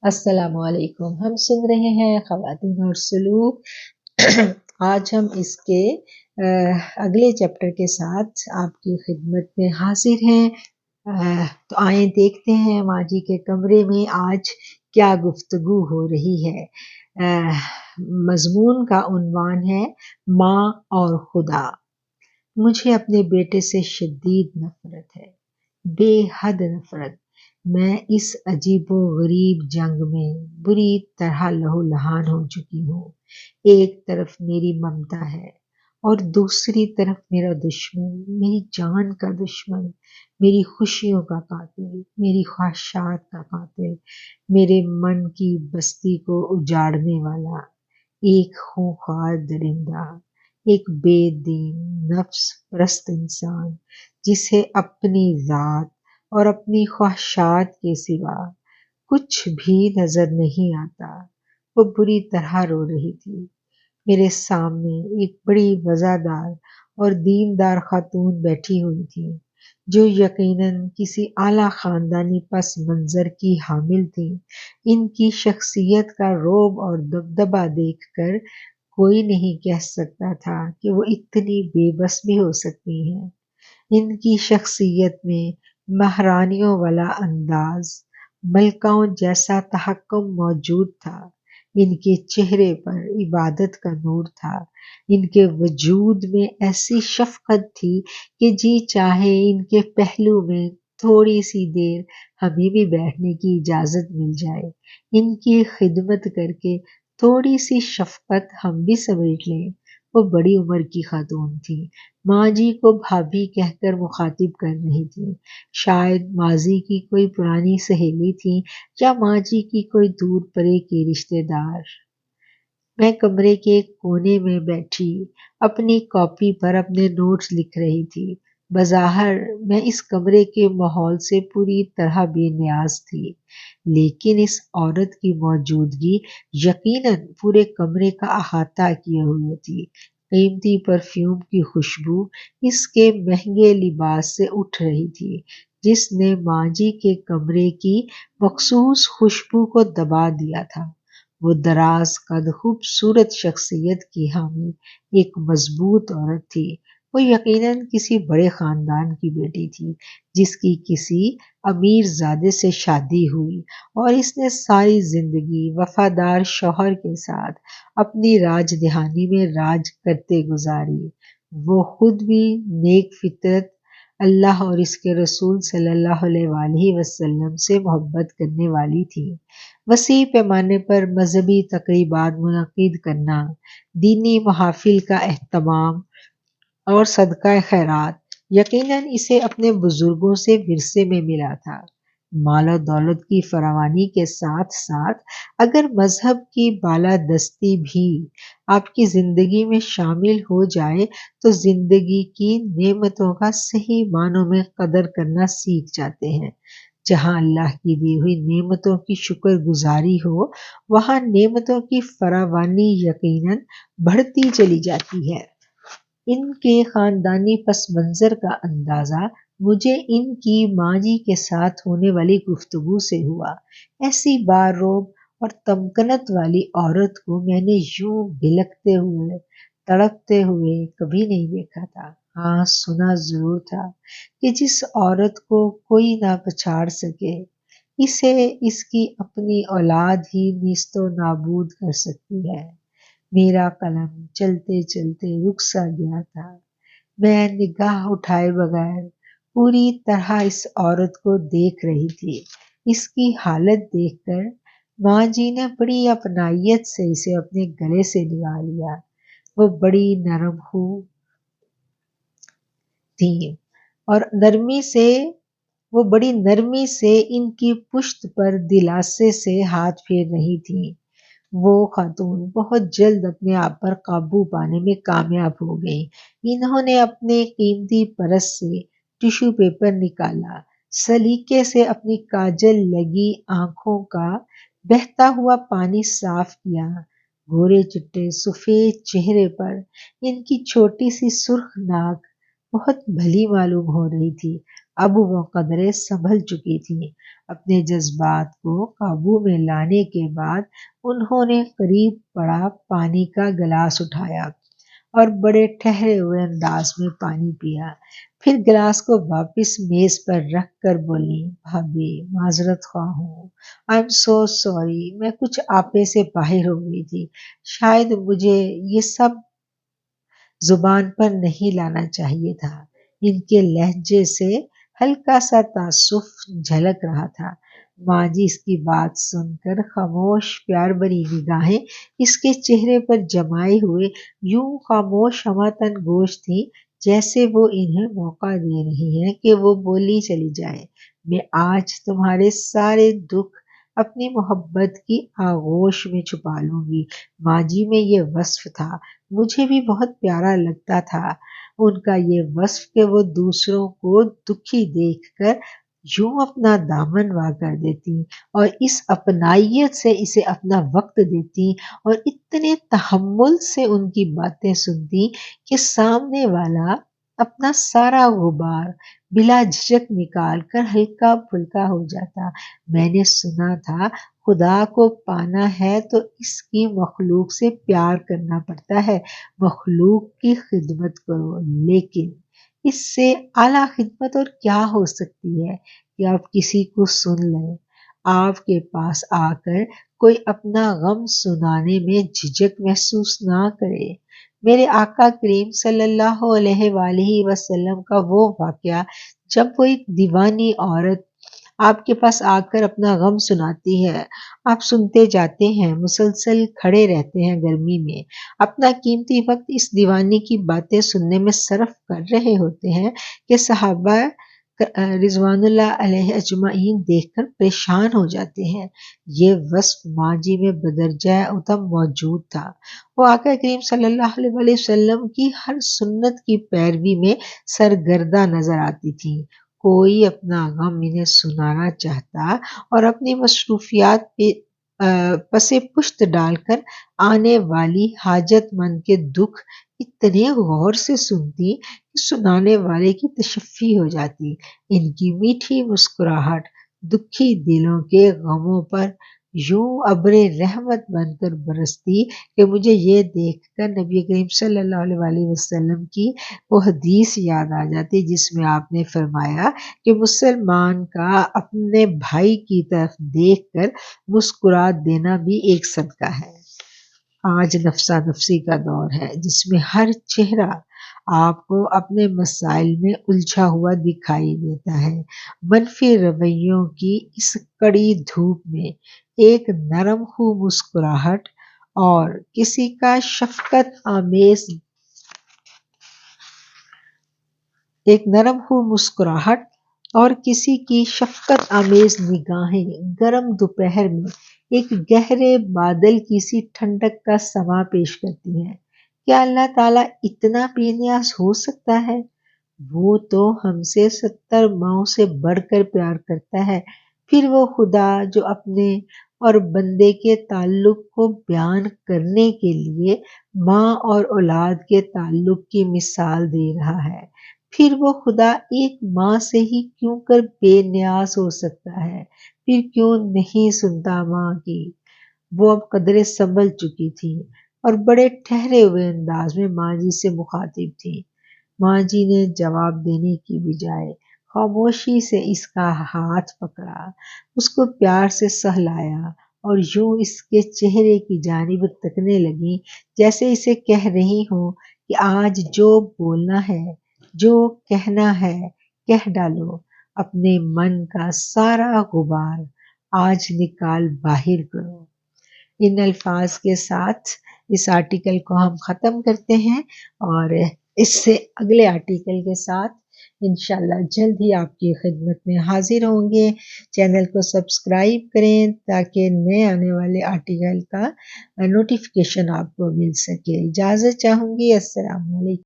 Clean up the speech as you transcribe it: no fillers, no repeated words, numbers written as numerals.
السلام علیکم۔ ہم سن رہے ہیں خواتین اور سلوک۔ آج ہم اس کے اگلے چیپٹر کے ساتھ آپ کی خدمت میں حاضر ہیں۔ تو آئیں دیکھتے ہیں ماں جی کے کمرے میں آج کیا گفتگو ہو رہی ہے۔ مضمون کا عنوان ہے ماں اور خدا۔ مجھے اپنے بیٹے سے شدید نفرت ہے، بے حد نفرت۔ میں اس عجیب و غریب جنگ میں بری طرح لہو لہان ہو چکی ہوں۔ ایک طرف میری ممتا ہے اور دوسری طرف میرا دشمن، میری جان کا دشمن، میری خوشیوں کا قاتل، میری خواہشات کا قاتل، میرے من کی بستی کو اجاڑنے والا ایک خونخوار درندہ، ایک بے دین نفس پرست انسان جسے اپنی ذات اور اپنی خواہشات کے سوا کچھ بھی نظر نہیں آتا۔ وہ بری طرح رو رہی تھی۔ میرے سامنے ایک بڑی وزادار اور دیندار خاتون بیٹھی ہوئی تھی جو یقیناً کسی اعلیٰ خاندانی پس منظر کی حامل تھی۔ ان کی شخصیت کا رعب اور دبدبا دیکھ کر کوئی نہیں کہہ سکتا تھا کہ وہ اتنی بے بس بھی ہو سکتی ہیں۔ ان کی شخصیت میں مہارانیوں والا انداز، ملکاؤں جیسا تحکم موجود تھا۔ ان کے چہرے پر عبادت کا نور تھا۔ ان کے وجود میں ایسی شفقت تھی کہ جی چاہے ان کے پہلو میں تھوڑی سی دیر ہمیں بھی بیٹھنے کی اجازت مل جائے، ان کی خدمت کر کے تھوڑی سی شفقت ہم بھی سمیٹ لیں۔ وہ بڑی عمر کی خاتون تھی، ماں جی کو بھابھی کہہ کر مخاطب کر رہی تھی۔ شاید ماضی کی کوئی پرانی سہیلی تھی یا ماں جی کی کوئی دور پرے کے رشتے دار۔ میں کمرے کے ایک کونے میں بیٹھی اپنی کاپی پر اپنے نوٹس لکھ رہی تھی۔ بظاہر میں اس کمرے کے ماحول سے پوری طرح بے نیاز تھی، لیکن اس عورت کی موجودگی یقیناً پورے کمرے کا احاطہ کیے ہوئے تھی۔ قیمتی پرفیوم کی خوشبو اس کے مہنگے لباس سے اٹھ رہی تھی جس نے ماں جی کے کمرے کی مخصوص خوشبو کو دبا دیا تھا۔ وہ دراز قد خوبصورت شخصیت کی حامل ایک مضبوط عورت تھی۔ وہ یقیناً کسی بڑے خاندان کی بیٹی تھی جس کی کسی امیر زادے سے شادی ہوئی اور اس نے ساری زندگی وفادار شوہر کے ساتھ اپنی راج دہانی میں راج کرتے گزاری۔ وہ خود بھی نیک فطرت، اللہ اور اس کے رسول صلی اللہ علیہ وآلہ وسلم سے محبت کرنے والی تھی۔ وسیع پیمانے پر مذہبی تقریبات منعقد کرنا، دینی محافل کا اہتمام اور صدقہ خیرات یقیناً اسے اپنے بزرگوں سے ورثے میں ملا تھا۔ مال و دولت کی فراوانی کے ساتھ ساتھ اگر مذہب کی بالادستی بھی آپ کی زندگی میں شامل ہو جائے تو زندگی کی نعمتوں کا صحیح معنوں میں قدر کرنا سیکھ جاتے ہیں۔ جہاں اللہ کی دی ہوئی نعمتوں کی شکر گزاری ہو وہاں نعمتوں کی فراوانی یقیناً بڑھتی چلی جاتی ہے۔ ان کے خاندانی پس منظر کا اندازہ مجھے ان کی ماں جی کے ساتھ ہونے والی گفتگو سے ہوا۔ ایسی بارروب اور تمکنت والی عورت کو میں نے یوں بلکتے ہوئے، تڑپتے ہوئے کبھی نہیں دیکھا تھا۔ ہاں سنا ضرور تھا کہ جس عورت کو کوئی نہ پچھاڑ سکے اسے اس کی اپنی اولاد ہی نیست و نابود کر سکتی ہے۔ میرا قلم چلتے چلتے رک سا گیا تھا۔ میں نگاہ اٹھائے بغیر پوری طرح اس عورت کو دیکھ رہی تھی۔ اس کی حالت دیکھ کر ماں جی نے بڑی اپنائیت سے اسے اپنے گلے سے لگا لیا۔ وہ بڑی نرم ہو تھی اور بڑی نرمی سے ان کی پشت پر دلاسے سے ہاتھ پھیر رہی تھی۔ وہ خاتون بہت جلد اپنے آپ پر قابو پانے میں کامیاب ہو گئی۔ انہوں نے اپنے قیمتی پرس سے ٹیشو پیپر نکالا، سلیقے سے اپنی کاجل لگی آنکھوں کا بہتا ہوا پانی صاف کیا۔ گورے چٹے سفید چہرے پر ان کی چھوٹی سی سرخ ناک بہت بھلی معلوم ہو رہی تھی۔ اب وہ قدرے سنبھل چکی تھی۔ اپنے جذبات کو قابو میں لانے کے بعد انہوں نے قریب پڑا پانی کا گلاس اٹھایا اور بڑے ٹھہرے ہوئے انداز میں پانی پیا۔ پھر گلاس کو واپس میز پر رکھ کر بولی، بھابھی معذرت خواہ ہوں، آئی ایم سو سوری، میں کچھ آپے سے باہر ہو گئی تھی، شاید مجھے یہ سب زبان پر نہیں لانا چاہیے تھا۔ ان کے لہجے سے ہلکا سا تعصف جھلک رہا تھا۔ ماں جی اس کی بات سن کر خاموش پیار بھری نگاہیں اس کے چہرے پر جمائے ہوئے یوں خاموش ہمہ گوش تھی جیسے وہ انہیں موقع دے رہی ہیں کہ وہ بولی چلی جائے، میں آج تمہارے سارے دکھ اپنی محبت کی آغوش میں چھپا لوں گی۔ ماں جی میں یہ وصف تھا، مجھے بھی بہت پیارا لگتا تھا ان کا یہ وصف کہ وہ دوسروں کو دکھی دیکھ کر یوں اپنا دامن وا کر دیتی اور اس اپنائیت سے اسے اپنا وقت دیتی اور اتنے تحمل سے ان کی باتیں سنتی کہ سامنے والا اپنا سارا غبار بلا جھجک نکال کر ہلکا پھلکا ہو جاتا۔ میں نے سنا تھا خدا کو پانا ہے تو اس کی مخلوق سے پیار کرنا پڑتا ہے، مخلوق کی خدمت کرو، لیکن اس سے اعلیٰ خدمت اور کیا ہو سکتی ہے کہ آپ کسی کو سن لیں، آپ کے پاس آ کر کوئی اپنا غم سنانے میں جھجک محسوس نہ کرے۔ میرے آقا کریم صلی اللہ علیہ وآلہ وسلم کا وہ واقعہ جب وہ ایک دیوانی عورت آپ کے پاس آ کر اپنا غم سناتی ہے، آپ سنتے جاتے ہیں، مسلسل کھڑے رہتے ہیں گرمی میں، اپنا قیمتی وقت اس دیوانی کی باتیں سننے میں صرف کر رہے ہوتے ہیں کہ صحابہ رضوان اللہ علیہ اجمعین دیکھ کر پریشان ہو جاتے ہیں۔ یہ وصف ماں جی میں بدرجہ اتم موجود تھا۔ وہ آقا کریم صلی اللہ علیہ وآلہ وسلم کی ہر سنت کی پیروی میں سرگردہ نظر آتی تھی۔ کوئی اپنا غم انہیں سنانا چاہتا اور اپنی مصروفیات پسے پشت ڈال کر آنے والی حاجت مند کے دکھ اتنے غور سے سنتی کہ سنانے والے کی تشفی ہو جاتی۔ ان کی میٹھی مسکراہٹ دکھی دلوں کے غموں پر یوں ابر رحمت بن کر برستی کہ مجھے یہ دیکھ کر نبی کریم صلی اللہ علیہ وآلہ وسلم کی وہ حدیث یاد آ جاتی جس میں آپ نے فرمایا کہ مسلمان کا اپنے بھائی کی طرف دیکھ کر مسکرا دینا بھی ایک صدقہ ہے۔ آج نفسا نفسی کا دور ہے جس میں ہر چہرہ آپ کو اپنے مسائل میں الجھا ہوا دکھائی دیتا ہے۔ منفی رویوں کی اس کڑی دھوپ میں ایک نرم خو مسکراہٹ اور کسی کا کسی کی شفقت آمیز نگاہیں گرم دوپہر میں ایک گہرے بادل کی سی ٹھنڈک کا سما پیش کرتی ہیں۔ کیا اللہ تعالیٰ اتنا بے نیاز ہو سکتا ہے؟ وہ تو ہم سے 70 ماؤں سے بڑھ کر پیار کرتا ہے۔ پھر وہ خدا جو اپنے اور بندے کے تعلق کو بیان کرنے کے لیے ماں اور اولاد کے تعلق کی مثال دے رہا ہے، پھر وہ خدا ایک ماں سے ہی کیوں کر بے نیاز ہو سکتا ہے؟ پھر کیوں نہیں سنتا ماں کی؟ وہ اب قدرے سنبھل چکی تھی اور بڑے ٹھہرے ہوئے انداز میں ماں جی سے مخاطب تھی۔ ماں جی نے جواب دینے کی بجائے خاموشی سے اس کا ہاتھ پکڑا، اس کو پیار سے سہلایا اور یوں اس کے چہرے کی جانب تکنے لگی جیسے اسے کہہ رہی ہوں کہ آج جو بولنا ہے، جو کہنا ہے کہہ ڈالو، اپنے من کا سارا غبار آج نکال باہر کرو۔ ان الفاظ کے ساتھ اس آرٹیکل کو ہم ختم کرتے ہیں اور اس سے اگلے آرٹیکل کے ساتھ انشاءاللہ جلد ہی آپ کی خدمت میں حاضر ہوں گے۔ چینل کو سبسکرائب کریں تاکہ نئے آنے والے آرٹیکل کا نوٹیفیکیشن آپ کو مل سکے۔ اجازت چاہوں گی، السلام علیکم۔